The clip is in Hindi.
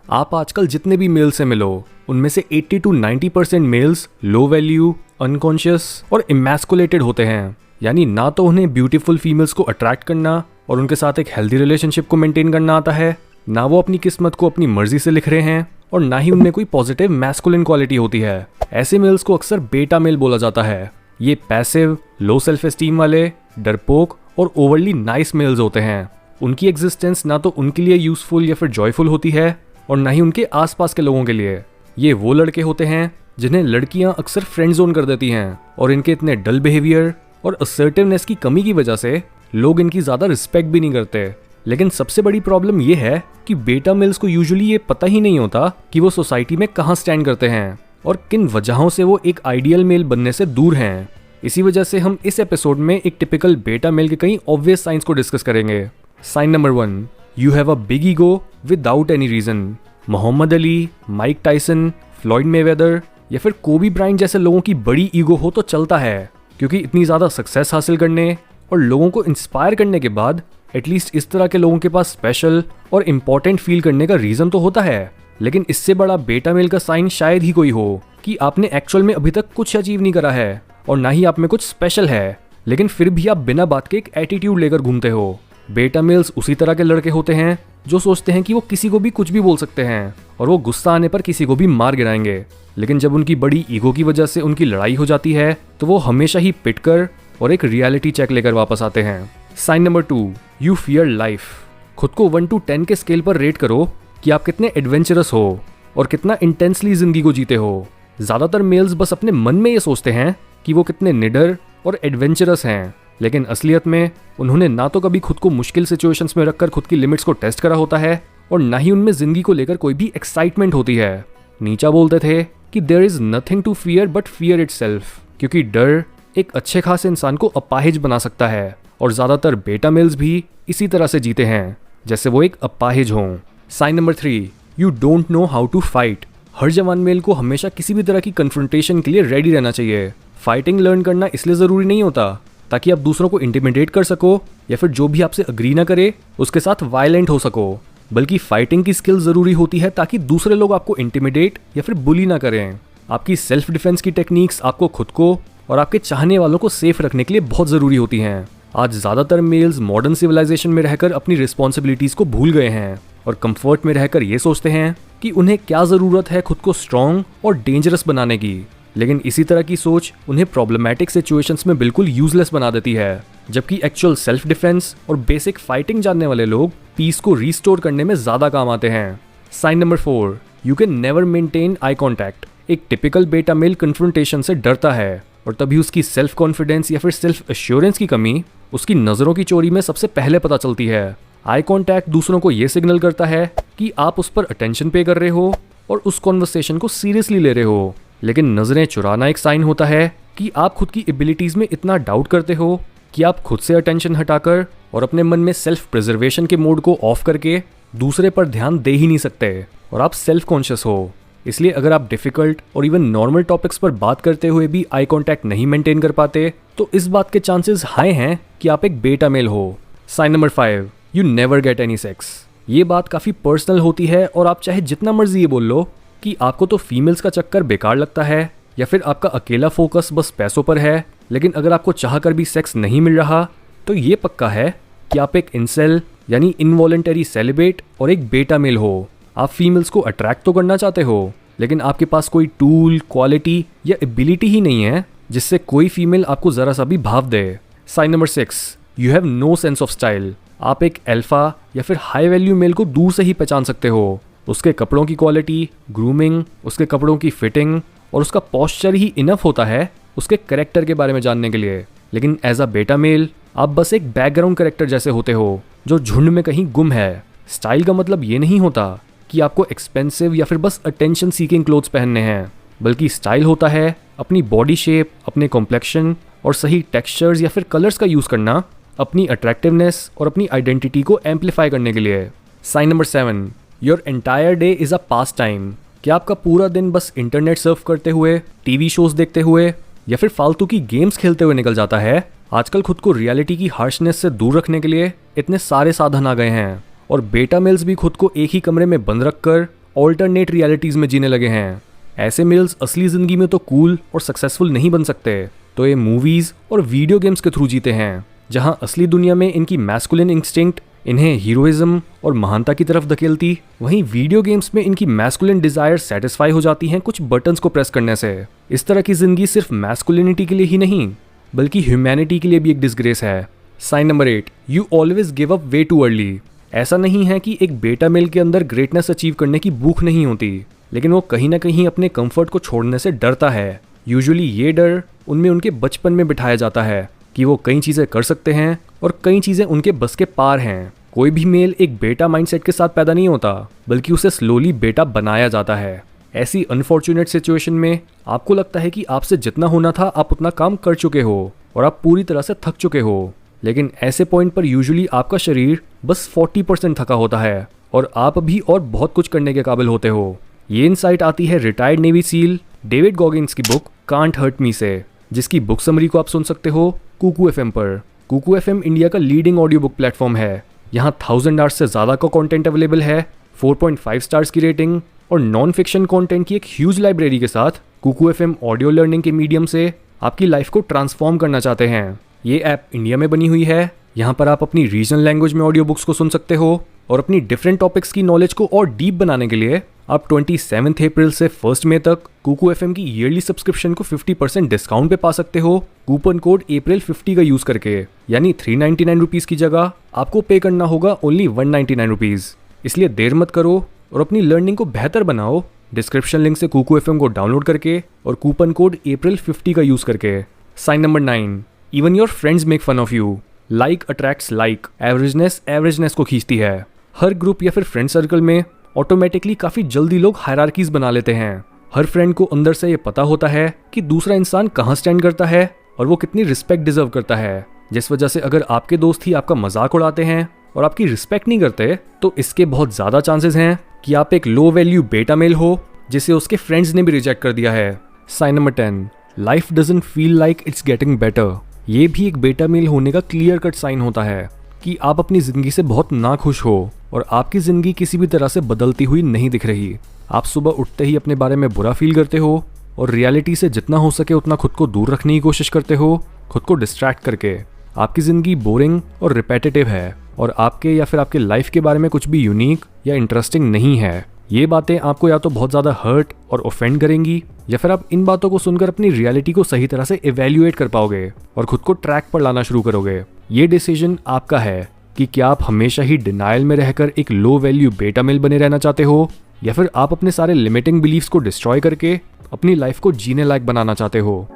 आप आजकल जितने भी मेल से मिलो उनमें से 80 to 90% males low value, unconscious और इमैस्कुलेटेड होते हैं। यानी ना तो उन्हें ब्यूटीफुल फीमेल्स को अट्रैक्ट करना और उनके साथ एक हेल्दी रिलेशनशिप को मेंटेन करना आता है, ना वो अपनी किस्मत को अपनी मर्जी से लिख रहे हैं और ना ही उनमें कोई पॉजिटिव मैस्कुलिन क्वालिटी होती है। ऐसे मेल्स को अक्सर बेटा मेल बोला जाता है। ये पैसिव, लो सेल्फ एस्टीम वाले, डरपोक और ओवरली नाइस मेल्स होते हैं। उनकी एग्जिस्टेंस ना तो उनके लिए यूजफुल या फिर जॉयफुल होती है और ना ही उनके आसपास के लोगों के लिए। ये वो लड़के होते हैं जिन्हें लड़कियां अक्सर फ्रेंड जोन कर देती हैं और इनके इतने डल बिहेवियर और असर्टिवनेस की कमी की वजह से लोग इनकी ज़्यादा रिस्पेक्ट भी नहीं करते। लेकिन सबसे बड़ी प्रॉब्लम ये है कि बेटा मेल्स को यूजुअली ये पता ही नहीं होता कि वो सोसाइटी में कहाँ स्टैंड करते हैं और किन वजहों से वो एक आइडियल मेल बनने से दूर हैं। इसी वजह से हम इस एपिसोड में एक टिपिकल बेटा मेल के कई ऑब्वियस साइंस को डिस्कस करेंगे। Sign number 1, you have a big ego without any reason. Muhammad Ali, Mike Tyson, Floyd Mayweather या फिर कोबी ब्रायंट जैसे लोगों की बड़ी ईगो हो तो चलता है, क्योंकि इतनी ज़्यादा सक्सेस हासिल करने और लोगों को इंस्पायर करने के बाद एटलीस्ट इस तरह के लोगों के पास स्पेशल और इम्पॉर्टेंट फील करने का रीज़न तो होता है। लेकिन इससे बड़ा बेटा मेल का साइन शायद ही कोई हो कि आपने एक्चुअल में अभी तक कुछ अचीव नहीं करा है और ना ही आप में कुछ स्पेशल है, लेकिन फिर भी आप बिना बात के एक एटीट्यूड लेकर घूमते हो। बेटा मेल्स उसी तरह के लड़के होते हैं जो सोचते हैं कि वो किसी को भी कुछ भी बोल सकते हैं और वो गुस्सा आने पर किसी को भी मार गिराएंगे, लेकिन जब उनकी बड़ी ईगो की वजह से उनकी लड़ाई हो जाती है तो वो हमेशा ही पिट कर और एक रियलिटी चेक लेकर वापस आते हैं। Sign number 2, you fear life. खुद को 1 to 10 के स्केल पर रेट करो कि आप कितने एडवेंचरस हो और कितना इंटेंसली जिंदगी को जीते हो। ज़्यादातर मेल्स बस अपने मन में ये सोचते हैं कि वो कितने निडर और एडवेंचरस हैं, लेकिन असलियत में उन्होंने ना तो कभी खुद को मुश्किल सिचुएशंस में रखकर खुद की लिमिट्स को टेस्ट करा होता है और ना ही उनमें जिंदगी को लेकर कोई भी एक्साइटमेंट होती है। नीचा बोलते थे कि there is nothing to fear but fear itself, क्योंकि डर एक अच्छे खासे इंसान को अपाहिज बना सकता है और ज़्यादातर बेटा मेल्स भी इसी तरह से जीते हैं जैसे वो एक अपाहिज हों। Sign number 3, you don't know how to fight. हर जवान मेल को हमेशा किसी भी तरह की कन्फ्रंटेशन के लिए रेडी रहना चाहिए। फाइटिंग लर्न करना इसलिए ज़रूरी नहीं होता ताकि आप दूसरों को इंटिमिडेट कर सको या फिर जो भी आपसे अग्री ना करे उसके साथ वायलेंट हो सको, बल्कि फाइटिंग की स्किल ज़रूरी होती है ताकि दूसरे लोग आपको इंटिमिडेट या फिर बुली ना करें। आपकी सेल्फ डिफेंस की टेक्निक्स आपको खुद को और आपके चाहने वालों को सेफ रखने के लिए बहुत ज़रूरी होती हैं। आज ज़्यादातर मेल्स मॉडर्न सिविलाइजेशन में रहकर अपनी रिस्पॉन्सिबिलिटीज़ को भूल गए हैं और कंफर्ट में रहकर ये सोचते हैं कि उन्हें क्या ज़रूरत है खुद को स्ट्रॉन्ग और डेंजरस बनाने की। लेकिन इसी तरह की सोच उन्हें प्रॉब्लमैटिक सिचुएशंस में बिल्कुल यूजलेस बना देती है, जबकि एक्चुअल सेल्फ डिफेंस और बेसिक फाइटिंग जानने वाले लोग पीस को रीस्टोर करने में ज़्यादा काम आते हैं। Sign number 4, you can never maintain eye contact. एक टिपिकल बेटा मेल कन्फ्रंटेशन से डरता है और तभी उसकी सेल्फ कॉन्फिडेंस या फिर सेल्फ एश्योरेंस की कमी उसकी नज़रों की चोरी में सबसे पहले पता चलती है। आई कॉन्टैक्ट दूसरों को ये सिग्नल करता है कि आप उस पर अटेंशन पे कर रहे हो और उस कॉन्वर्सेशन को सीरियसली ले रहे हो, लेकिन नज़रें चुराना एक साइन होता है कि आप खुद की एबिलिटीज़ में इतना डाउट करते हो कि आप खुद से अटेंशन हटाकर और अपने मन में सेल्फ प्रिजर्वेशन के मोड को ऑफ करके दूसरे पर ध्यान दे ही नहीं सकते और आप सेल्फ कॉन्शियस हो। इसलिए अगर आप डिफ़िकल्ट और इवन नॉर्मल टॉपिक्स पर बात करते हुए भी आई कॉन्टैक्ट नहीं मेंटेन कर पाते तो इस बात के चांसेस हाई हैं कि आप एक बेटा मेल हो। Sign number 5, you never get any sex. ये बात काफ़ी पर्सनल होती है और आप चाहे जितना मर्जी ये बोल लो कि आपको तो फीमेल्स का चक्कर बेकार लगता है या फिर आपका अकेला फोकस बस पैसों पर है, लेकिन अगर आपको चाह कर भी सेक्स नहीं मिल रहा तो ये पक्का है कि आप एक इंसेल यानी इनवॉलंटरी सेलिब्रेट और एक बेटा मेल हो। आप फीमेल्स को अट्रैक्ट तो करना चाहते हो, लेकिन आपके पास कोई टूल, क्वालिटी या एबिलिटी ही नहीं है जिससे कोई फीमेल आपको ज़रा सा भी भाव दे। Sign number 6, you have no sense of style. आप एक अल्फा या फिर हाई वैल्यू मेल को दूर से ही पहचान सकते हो। उसके कपड़ों की क्वालिटी, ग्रूमिंग, उसके कपड़ों की फिटिंग और उसका पॉस्चर ही इनफ होता है उसके करेक्टर के बारे में जानने के लिए। लेकिन एज अ बेटा मेल आप बस एक बैकग्राउंड करेक्टर जैसे होते हो जो झुंड में कहीं गुम है। स्टाइल का मतलब ये नहीं होता कि आपको एक्सपेंसिव या फिर बस अटेंशन सीकिंग क्लोथ्स पहनने हैं, बल्कि स्टाइल होता है अपनी बॉडी शेप, अपने कॉम्प्लेक्शन और सही टेक्सचर्स या फिर कलर्स का यूज़ करना अपनी अट्रैक्टिवनेस और अपनी आइडेंटिटी को एम्पलीफाई करने के लिए। Sign number 7, your entire day is a pastime. क्या आपका पूरा दिन बस इंटरनेट सर्फ करते हुए, टीवी शोज देखते हुए या फिर फालतू की गेम्स खेलते हुए निकल जाता है? आजकल खुद को रियलिटी की हार्शनेस से दूर रखने के लिए इतने सारे साधन आ गए हैं और बेटा मेल्स भी खुद को एक ही कमरे में बंद रखकर ऑल्टरनेट रियलिटीज में जीने लगे हैं। ऐसे मेल्स असली जिंदगी में तो कूल और सक्सेसफुल नहीं बन सकते, तो ये मूवीज और वीडियो गेम्स के थ्रू जीते हैं, जहां असली दुनिया में इनकी मैस्कुलिन इंस्टिंक्ट इन्हें हीरोइज्म और महानता की तरफ धकेलती, वहीं वीडियो गेम्स में इनकी मैस्कुलिन डिजायर सेटिस्फाई हो जाती हैं कुछ बटन्स को प्रेस करने से। इस तरह की जिंदगी सिर्फ मैस्कुलिनिटी के लिए ही नहीं बल्कि ह्यूमैनिटी के लिए भी एक डिसग्रेस है। Sign number 8, you always give up way too early. ऐसा नहीं है कि एक बेटा मेल के अंदर ग्रेटनेस अचीव करने की भूख नहीं होती, लेकिन वो कहीं ना कहीं अपने कंफर्ट को छोड़ने से डरता है। यूजुअली ये डर उनमें उनके बचपन में बिठाया जाता है कि वो कई चीज़ें कर सकते हैं और कई चीज़ें उनके बस के पार हैं। कोई भी मेल एक बेटा माइंडसेट के साथ पैदा नहीं होता, बल्कि उसे स्लोली बेटा बनाया जाता है। ऐसी अनफॉर्चुनेट सिचुएशन में आपको लगता है कि आपसे जितना होना था आप उतना काम कर चुके हो और आप पूरी तरह से थक चुके हो, लेकिन ऐसे पॉइंट पर यूजुअली आपका शरीर बस 40% थका होता है और आप अभी और बहुत कुछ करने के काबिल होते हो। ये इनसाइट आती है retired navy seal David Goggins की बुक कांट हर्ट मी से, जिसकी बुक समरी को आप सुन सकते हो कुकू एफएम पर। कुकू एफएम इंडिया का लीडिंग ऑडियो बुक प्लेटफॉर्म है। यहाँ 1000 आवर्स से ज़्यादा का कंटेंट अवेलेबल है, 4.5 स्टार्स की रेटिंग और नॉन फिक्शन कंटेंट की एक ह्यूज लाइब्रेरी के साथ कुकू एफएम ऑडियो लर्निंग के मीडियम से आपकी लाइफ को ट्रांसफॉर्म करना चाहते हैं। ये ऐप इंडिया में बनी हुई है। यहाँ पर आप अपनी रीजनल लैंग्वेज में ऑडियो बुक्स को सुन सकते हो और अपनी डिफरेंट टॉपिक्स की नॉलेज को और डीप बनाने के लिए आप 27 अप्रैल से 1 मई तक कुकू एफएम की ईयरली सब्सक्रिप्शन को 50% डिस्काउंट पे पा सकते हो कूपन कोड अप्रैल 50 का यूज करके। यानी 399 रुपीज़ की जगह आपको पे करना होगा ओनली 199 रुपीज़। इसलिए देर मत करो और अपनी लर्निंग को बेहतर बनाओ डिस्क्रिप्शन लिंक से कुकू एफएम को डाउनलोड करके और कूपन कोड अप्रैल 50 का यूज करके। Sign number 9, even your friends make fun of you. Like attracts like. Averageness को खींचती है। हर ग्रुप या फिर फ्रेंड सर्कल में ऑटोमेटिकली काफ़ी जल्दी लोग हायरार्कीज बना लेते हैं। हर फ्रेंड को अंदर से ये पता होता है कि दूसरा इंसान कहाँ स्टैंड करता है और वो कितनी रिस्पेक्ट डिजर्व करता है, जिस वजह से अगर आपके दोस्त ही आपका मजाक उड़ाते हैं और आपकी रिस्पेक्ट नहीं करते तो इसके बहुत ज़्यादा चांसेस हैं कि आप एक लो वैल्यू बेटा मेल हो जिसे उसके फ्रेंड्स ने भी रिजेक्ट कर दिया है। Sign number 10, life doesn't feel like it's getting better. ये भी एक बेटा मेल होने का क्लियर कट साइन होता है कि आप अपनी ज़िंदगी से बहुत नाखुश हो और आपकी ज़िंदगी किसी भी तरह से बदलती हुई नहीं दिख रही। आप सुबह उठते ही अपने बारे में बुरा फील करते हो और रियलिटी से जितना हो सके उतना खुद को दूर रखने की कोशिश करते हो, खुद को डिस्ट्रैक्ट करके। आपकी ज़िंदगी बोरिंग और रिपीटेटिव है और आपके या फिर आपके लाइफ के बारे में कुछ भी यूनिक या इंटरेस्टिंग नहीं है। ये बातें आपको या तो बहुत ज़्यादा हर्ट और ऑफेंड करेंगी या फिर आप इन बातों को सुनकर अपनी रियलिटी को सही तरह से इवेल्युएट कर पाओगे और खुद को ट्रैक पर लाना शुरू करोगे। ये डिसीजन आपका है कि क्या आप हमेशा ही डिनायल में रहकर एक लो वैल्यू बेटा मेल बने रहना चाहते हो या फिर आप अपने सारे लिमिटिंग बिलीफ्स को डिस्ट्रॉय करके अपनी लाइफ को जीने लायक बनाना चाहते हो।